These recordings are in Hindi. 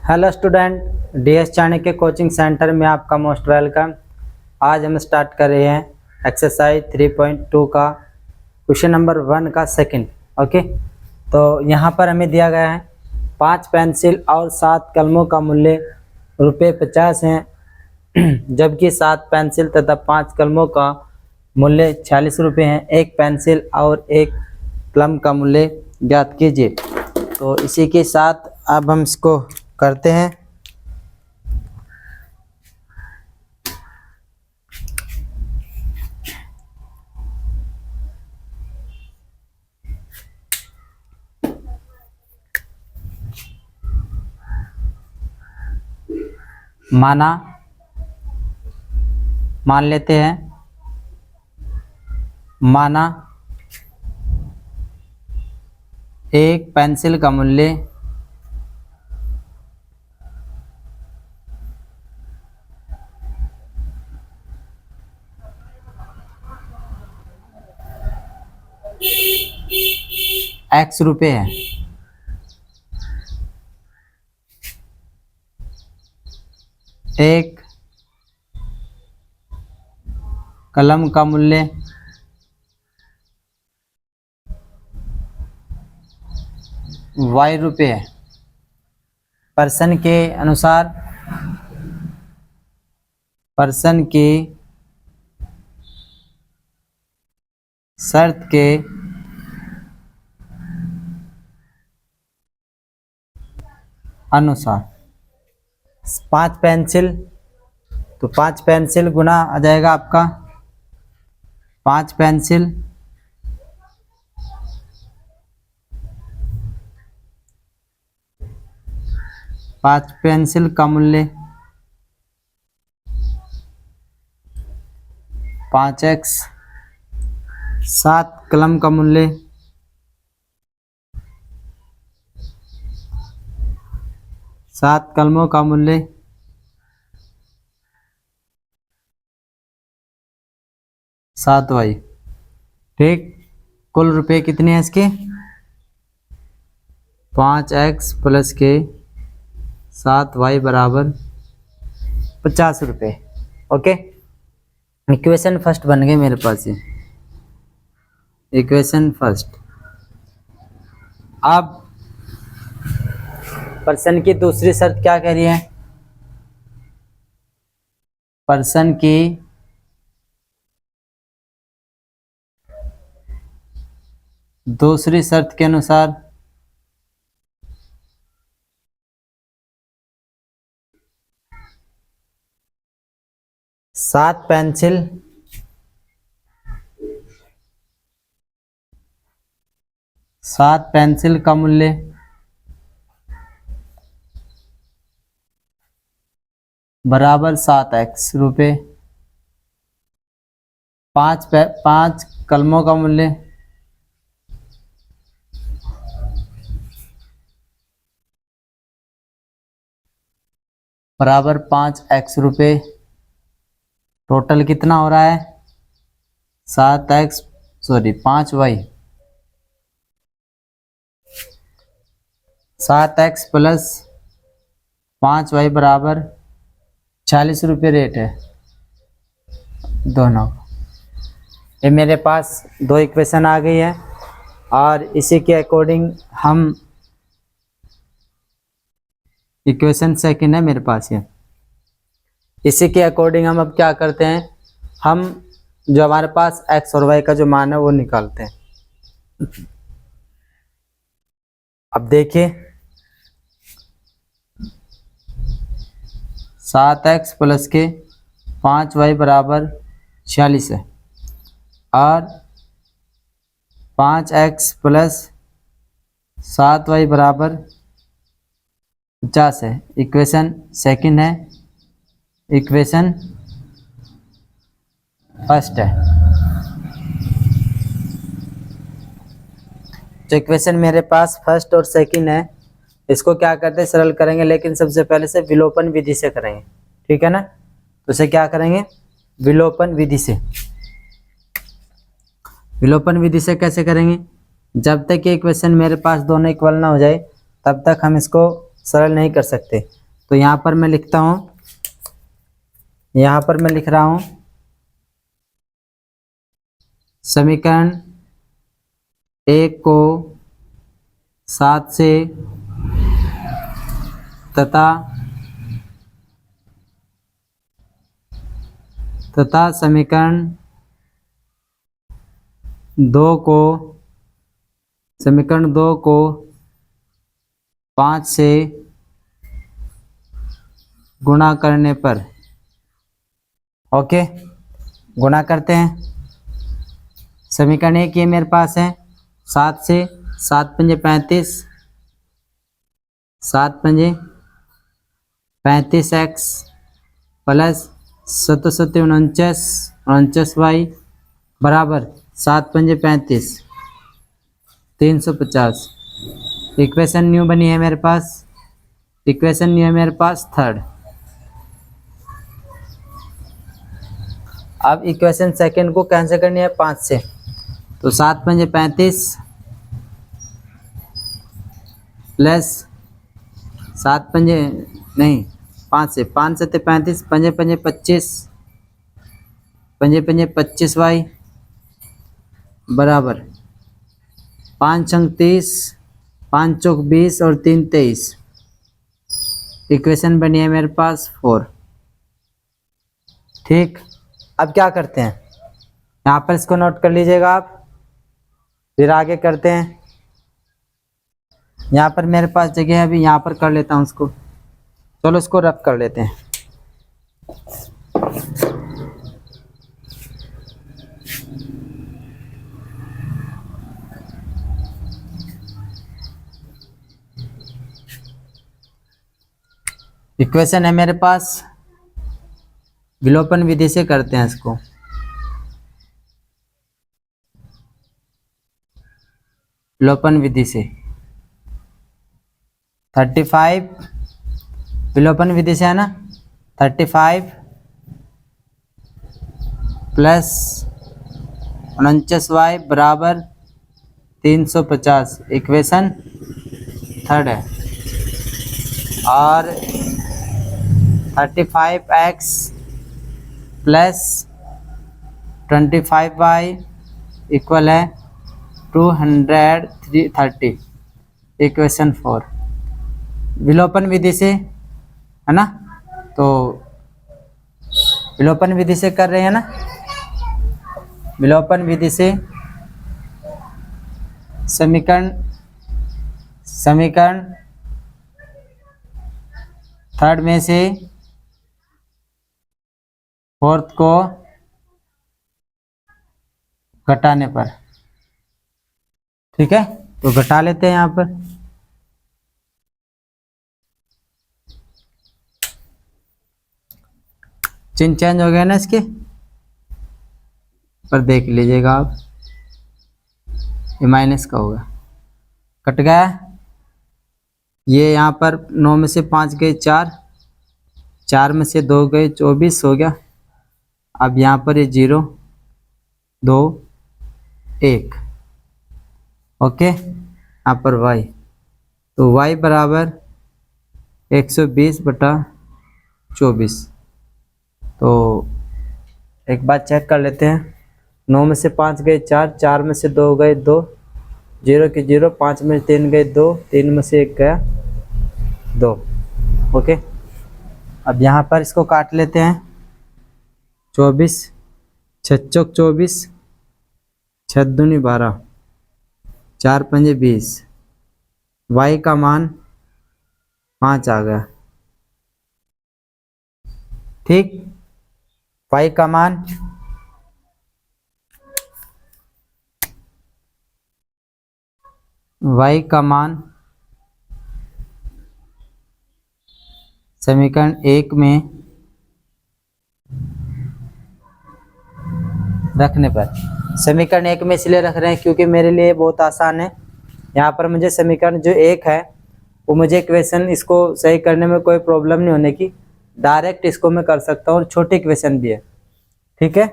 Hello student, DS Chanakya coaching centre में आपका मोस्ट वेलकम। आज हम स्टार्ट कर रहे हैं एक्सरसाइज 3.2 का क्वेश्चन नंबर 1 का सेकंड। ओके, तो यहाँ पर हमें दिया गया है 5 पेंसिल और 7 कलमों का मूल्य ₹50 है, जबकि 7 पेंसिल तथा 5 कलमों का मूल्य ₹46 है। एक पेंसिल और एक कलम का मूल्य ज्ञात कीजिए। तो इसी के साथ अब हम इसको करते हैं। मान लेते हैं माना एक पेंसिल का मूल्य X रुपये है। एक कलम का मूल्य Y रुपये है। पर्सन के अनुसार पर्सन की शर्त के अनुसार 5 पेंसिल, तो 5 पेंसिल गुना आ जाएगा आपका 5 पेंसिल का मूल्य 5x। 7 कलम का मूल्य 7 कलमों का मूल्य 7y। ठीक, कुल रुपए कितने हैं इसके? 5x प्लस के 7y बराबर 50 रुपये। ओके, इक्वेशन फर्स्ट बन गए मेरे पास ये इक्वेशन फर्स्ट। अब पर्सन की दूसरी शर्त क्या कह रही है? पर्सन की दूसरी शर्त के अनुसार 7 पेंसिल का मूल्य बराबर 7x रुपये। 5 कलमों का मूल्य बराबर 5x रुपये। टोटल कितना हो रहा है? 5y। 7x प्लस 5y बराबर 40 रुपये रेट है दोनों। ये मेरे पास 2 इक्वेशन आ गई है और इसी के अकॉर्डिंग हम इक्वेशन सेकंड है मेरे पास ये। इसी के अकॉर्डिंग हम अब क्या करते हैं, हम जो हमारे पास x और y का जो मान है वो निकालते हैं। अब देखिए 7x प्लस के 5y बराबर 46 है और 5x प्लस 7y बराबर 50 है। इक्वेशन सेकंड है, इक्वेशन फर्स्ट है। जो इक्वेशन मेरे पास फर्स्ट और सेकंड है, इसको क्या करते हैं, सरल करेंगे, लेकिन सबसे पहले से विलोपन विधि से करेंगे। ठीक है ना? तो इसे क्या करेंगे? विलोपन विधि से। विलोपन विधि से कैसे करेंगे? जब तक ये इक्वेशन मेरे पास दोनों इक्वल ना हो जाए तब तक हम इसको सरल नहीं कर सकते। तो यहाँ पर मैं लिखता हूँ, यहाँ पर मैं लिख रहा हूँ समीकरण 1 को 7 से तथा समीकरण 2 को 5 से गुणा करने पर, ओके, गुणा करते हैं। समीकरण 1 ये मेरे पास है 7 से, 7 पंजे 35, 7 पंजे 35x प्लस 7 7 49, 49y बराबर 7 पंजे 35, 350। इक्वेशन न्यू बनी है मेरे पास, इक्वेशन न्यू है मेरे पास थर्ड। अब इक्वेशन सेकंड को कैंसिल करनी है 5 से, तो 7 पंजे 35 प्लस 7 पंजे नहीं 5 से, 5 सत्ते 35, पंजे पंजे 25, पंजे पंजे 25y बराबर 5 छंग 30, 5 चौक 20 और 3 23। इक्वेशन बनी है मेरे पास 4। ठीक, अब क्या करते हैं, यहाँ पर इसको नोट कर लीजिएगा आप, फिर आगे करते हैं। यहाँ पर मेरे पास जगह है, अभी यहाँ पर कर लेता हूँ उसको, चलो इसको रफ कर लेते हैं। इक्वेशन है मेरे पास, विलोपन विधि से करते हैं इसको। विलोपन विधि से 35, विलोपन विधि से है ना, 35 प्लस 49y बराबर 350। इक्वेशन थर्ड है। और 35x प्लस 25y इक्वल है 230। इक्वेशन 4 विलोपन विधि से है ना, तो विलोपन विधि से कर रहे हैं ना, विलोपन विधि से समीकरण थर्ड में से फोर्थ को घटाने पर, ठीक है, तो घटा लेते हैं यहाँ पर। चिन्ह चेंज हो गया ना इसके, पर देख लीजिएगा आप, ये माइनस का होगा, कट गया। ये यहाँ पर 9 में से 5 गए 4, 4 में से 2 गए 24 हो गया। अब यहाँ पर ये 0 2 1, ओके। यहाँ पर y, तो y बराबर 120/24। तो एक बात चेक कर लेते हैं, 9 में से 5 गए 4, 4 में से 2 गए 2, 0 के 0, 5 में 3 गए 2, 3 में से 1 गया 2, ओके। अब यहाँ पर इसको काट लेते हैं, 24 6 चौक 24, 6 दूनी 12, 4 पंजे 20, y का मान 5 आ गया, ठीक। y का मान समीकरण 1 में रखने पर, समीकरण 1 में इसलिए रख रहे हैं क्योंकि मेरे लिए बहुत आसान है। यहाँ पर मुझे समीकरण जो 1 है वो मुझे इक्वेशन इसको सही करने में कोई प्रॉब्लम नहीं होने की, डायरेक्ट इसको मैं कर सकता हूँ और छोटी इक्वेशन भी है, ठीक है।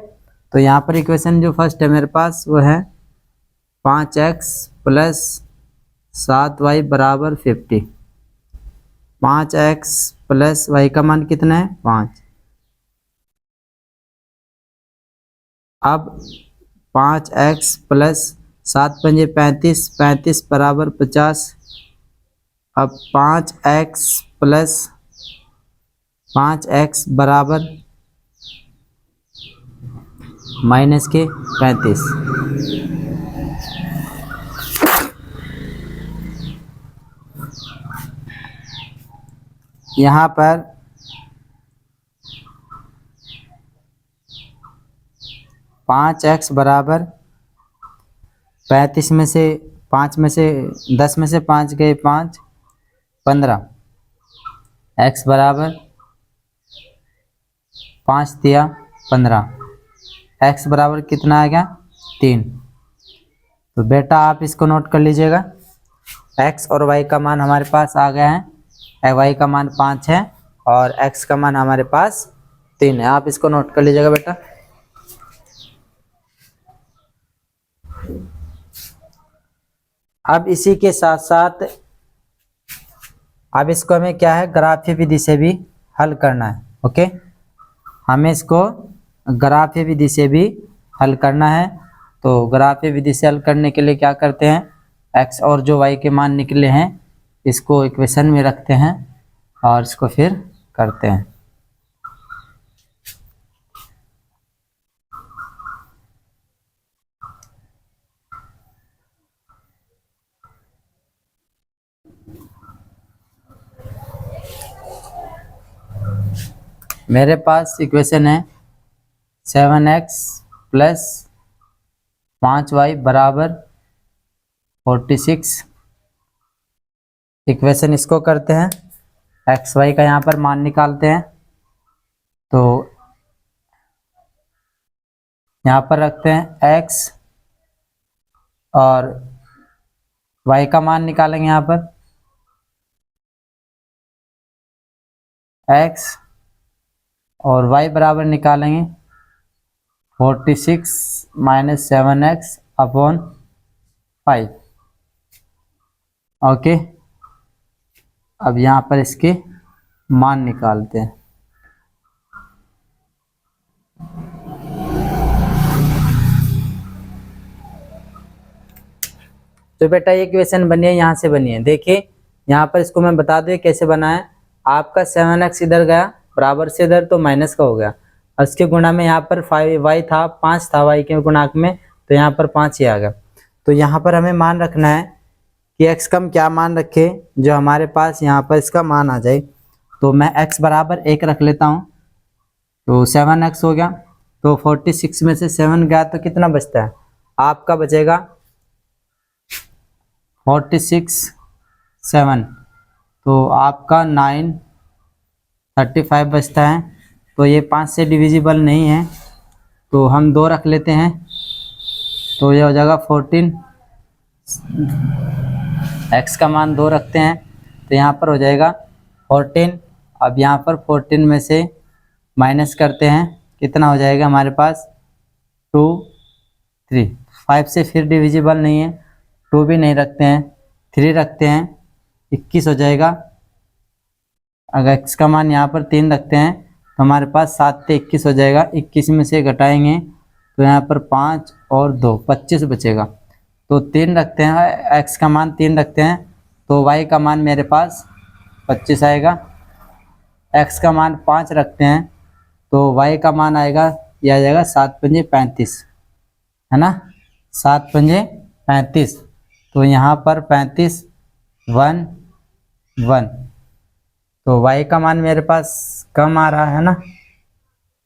तो यहाँ पर इक्वेशन जो फर्स्ट है मेरे पास वो है 5x प्लस 7y बराबर 50। 5x प्लस वाई का मान कितना है 5। अब 5x प्लस 7 पंजे 35, 35 बराबर 50। अब 5x प्लस 5x बराबर माइनस के 35। यहाँ पर 5x बराबर 35 में से 5 में से 10 में से 5 गए 5, 15। x बराबर 5 दिया 15। x बराबर कितना आ गया 3। तो बेटा आप इसको नोट कर लीजिएगा। x और y का मान हमारे पास आ गया है। y का मान 5 है और x का मान हमारे पास 3 है। आप इसको नोट कर लीजिएगा बेटा। अब इसी के साथ साथ अब इसको हमें क्या है ग्राफीय विधि से भी हल करना है। ओके, हमें इसको ग्राफीय विधि से भी हल करना है। तो ग्राफीय विधि से हल करने के लिए क्या करते हैं, x और जो y के मान निकले हैं इसको इक्वेशन में रखते हैं और इसको फिर करते हैं। मेरे पास इक्वेशन है 7x प्लस 5y बराबर 46। इक्वेशन इसको करते हैं, एक्स वाई का यहाँ पर मान निकालते हैं। तो यहाँ पर रखते हैं x और y का मान निकालेंगे। यहाँ पर x और y बराबर निकालेंगे 46 माइनस 7x अपॉन 5। ओके, अब यहाँ पर इसके मान निकालते हैं। तो बेटा ये इक्वेशन बनी है, यहाँ से बनी है। देखिए यहाँ पर इसको मैं बता दूँ कैसे बना है। आपका 7x इधर गया बराबर से इधर तो माइनस का हो गया और इसके गुणा में यहाँ पर 5y था, 5 था y के गुणांक में, तो यहाँ पर 5 ही आ गया। तो यहाँ पर हमें मान रखना है कि x का हम क्या मान रखे जो हमारे पास यहाँ पर इसका मान आ जाए। तो मैं x बराबर 1 रख लेता हूँ, तो 7x हो गया। तो 46 में से 7 गया तो कितना बचता है, आपका बचेगा 46 7, तो आपका 935 बचता है। तो ये 5 से डिविजिबल नहीं है तो हम 2 रख लेते हैं, तो ये हो जाएगा 14। x का मान 2 रखते हैं तो यहाँ पर हो जाएगा 14। अब यहाँ पर 14 में से माइनस करते हैं, कितना हो जाएगा हमारे पास 2 3। 5 से फिर डिविजिबल नहीं है, 2 भी नहीं रखते हैं, 3 रखते हैं, 21 हो जाएगा। अगर x का मान यहाँ पर 3 रखते हैं तो हमारे पास 7 से 21 हो जाएगा। 21 में से घटाएंगे तो यहाँ पर 5 और 2 25 बचेगा। तो 3 रखते हैं, x का मान 3 रखते हैं तो y का मान मेरे पास 25 आएगा। x का मान 5 रखते हैं तो y का मान आएगा, यह आ जाएगा 7 पंजे 35, है ना, 7 पंजे 35। तो यहाँ पर 35 1 1, तो y का मान मेरे पास कम आ रहा है ना,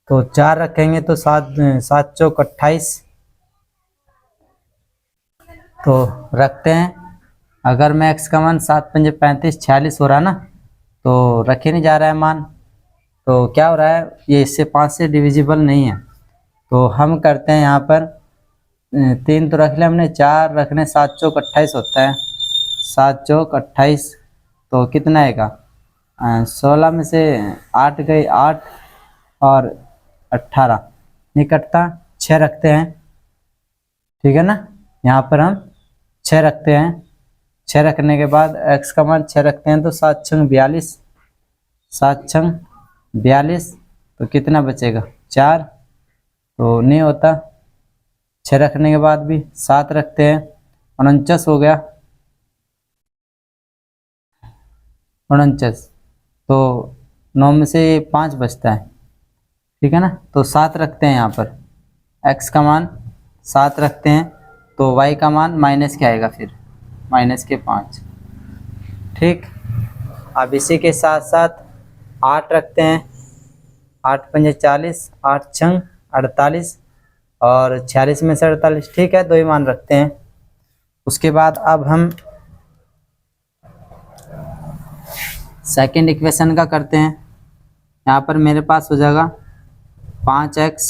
तो 4 रखेंगे तो 7 7 चौक 28। तो रखते हैं, अगर मैं x का मान 7 पंजे 35 46 हो रहा है ना, तो रखे नहीं जा रहा है मान, तो क्या हो रहा है ये इससे 5 से डिविजिबल नहीं है। तो हम करते हैं यहाँ पर 3 तो रख लिया हमने, 4 रखने 7 चौक 28 होता है, 7 चौक 28। तो कितना आएगा 16 में से 8 गई 8 और 18 नहीं कटता, 6 रखते हैं, ठीक है ना। यहाँ पर हम 6 रखते हैं, 6 रखने के बाद x का मान 6 रखते हैं तो 7 छंग 42, 7 छंग 42, तो कितना बचेगा 4, तो नहीं होता। 6 रखने के बाद भी 7 रखते हैं, 49 हो गया, 49, तो 9 में से 5 बचता है, ठीक है ना। तो 7 रखते हैं यहाँ पर, x का मान 7 रखते हैं तो y का मान माइनस क्या आएगा फिर, माइनस के 5, ठीक। अब इसी के साथ साथ 8 रखते हैं, 8 पंजे 40, 8 छंग 48 और 46 में से 48, ठीक है, 2 ही मान रखते हैं। उसके बाद अब हम सेकंड इक्वेशन का करते हैं। यहाँ पर मेरे पास हो जाएगा 5x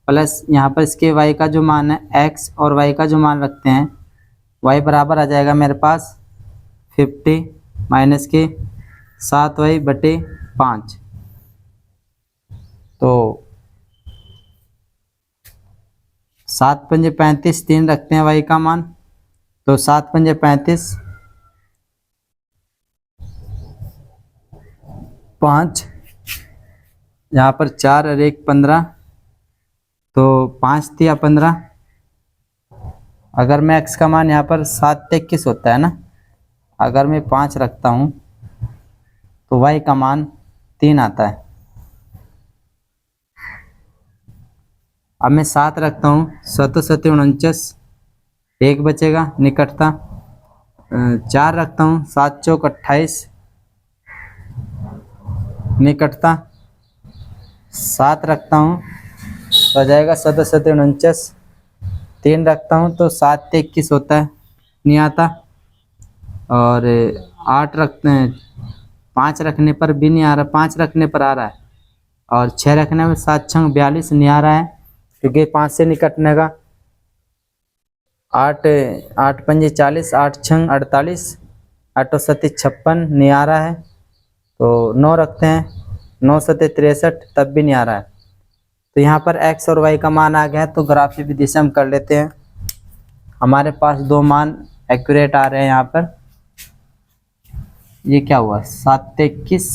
प्लस यहाँ पर इसके y का जो मान है x और y का जो मान रखते हैं y बराबर आ जाएगा मेरे पास 50 माइनस के 7y बटे 5, तो 7 पंजे 35, 3 रखते हैं y का मान, तो 7 पंजे 35, 5, यहाँ पर 4 और 1 15, तो 5 तिया 15। अगर मैं x का मान यहाँ पर 7 ते 21 होता है ना, अगर मैं 5 रखता हूँ तो y का मान 3 आता है। अब मैं 7 रखता हूँ, 7 7 49, 1 बचेगा निकटता। 4 रखता हूँ, 7 चौक 28, निकटता। 7 रखता हूँ तो आ जाएगा 7 7 49, 3 रखता हूँ तो 7 ते 21 होता है, नहीं आता। और 8 रखते हैं, 5 रखने पर भी नहीं आ रहा, 5 रखने पर आ रहा है, और 6 रखने में 7 छंग 42 नहीं आ रहा है क्योंकि 5 से निकटने का। 8 8 पंजे 40, 8 छंग 48, 8 सत्ती 56 नहीं आ रहा है, तो 9 रखते हैं, 9 सत्ते 63, तब भी नहीं आ रहा है। तो यहाँ पर x और y का मान आ गया है, तो ग्राफ की विधि से हम कर लेते हैं। हमारे पास 2 मान एक्यूरेट आ रहे हैं यहाँ पर। ये क्या हुआ 7 ते 21,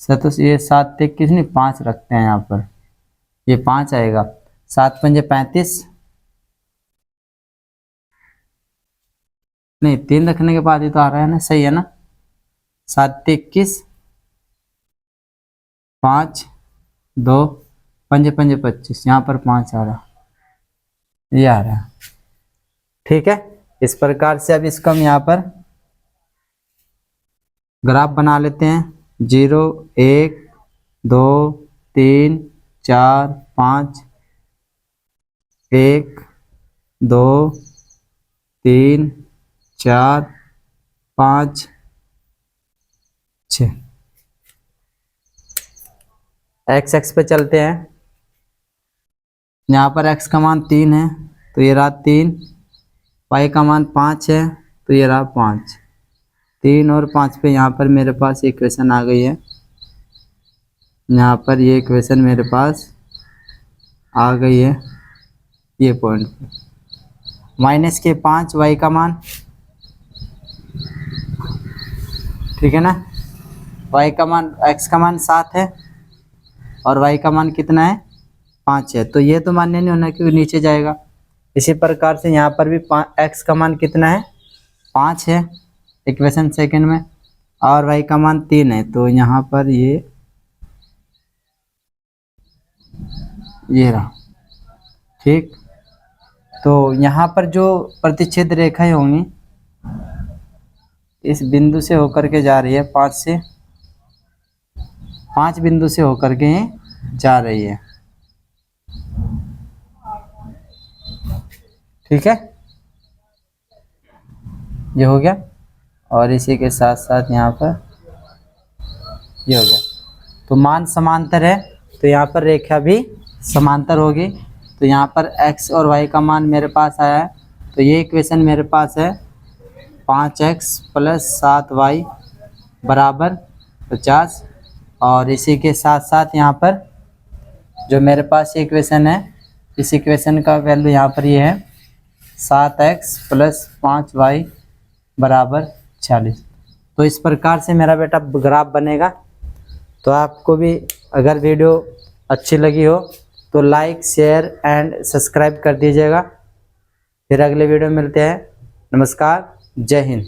तो ये 7 ते 21 नहीं 5 रखते हैं यहाँ पर, ये 5 आएगा। 7 पंजे 35, नहीं 3 रखने के बाद ही तो आ रहा है ना, सही है ना। 7 ते 21, 5 2 पंजे पंजे 25, यहाँ पर 5 आ रहा, ये आ रहा है, ठीक है। इस प्रकार से अब इसको हम यहाँ पर ग्राफ बना लेते हैं। 0 1 2 3 4 5, 1 2 3 4 5 6। x पे चलते हैं। यहाँ पर x का मान 3 है तो ये रहा 3, y का मान 5 है तो ये रहा 5। 3 और 5 पे यहाँ पर मेरे पास इक्वेशन आ गई है, यहाँ पर ये इक्वेशन मेरे पास आ गई है, ये पॉइंट पे माइनस के 5 y का मान, ठीक है ना। y का मान x का मान 7 है और y का मान कितना है 5 है, तो ये तो मान्य नहीं होना क्योंकि नीचे जाएगा। इसी प्रकार से यहाँ पर भी x का मान कितना है 5 है इक्वेशन सेकंड में, और y का मान 3 है, तो यहाँ पर ये रहा, ठीक। तो यहाँ पर जो प्रतिच्छेद रेखाएं होंगी इस बिंदु से होकर के जा रही है, 5 बिंदु से होकर के जा रही है, ठीक है। ये हो गया, और इसी के साथ साथ यहाँ पर ये हो गया। तो मान समांतर है तो यहाँ पर रेखा भी समांतर होगी। तो यहाँ पर x और y का मान मेरे पास आया है, तो ये इक्वेशन मेरे पास है 5x प्लस 7y बराबर 50। और इसी के साथ साथ यहाँ पर जो मेरे पास इक्वेशन है, इस इक्वेशन का वैल्यू यहाँ पर ये है 7x + 5y = 40। तो इस प्रकार से मेरा बेटा ग्राफ बनेगा। तो आपको भी अगर वीडियो अच्छी लगी हो तो लाइक, शेयर एंड सब्सक्राइब कर दीजिएगा। फिर अगले वीडियो में मिलते हैं। नमस्कार, जय हिंद।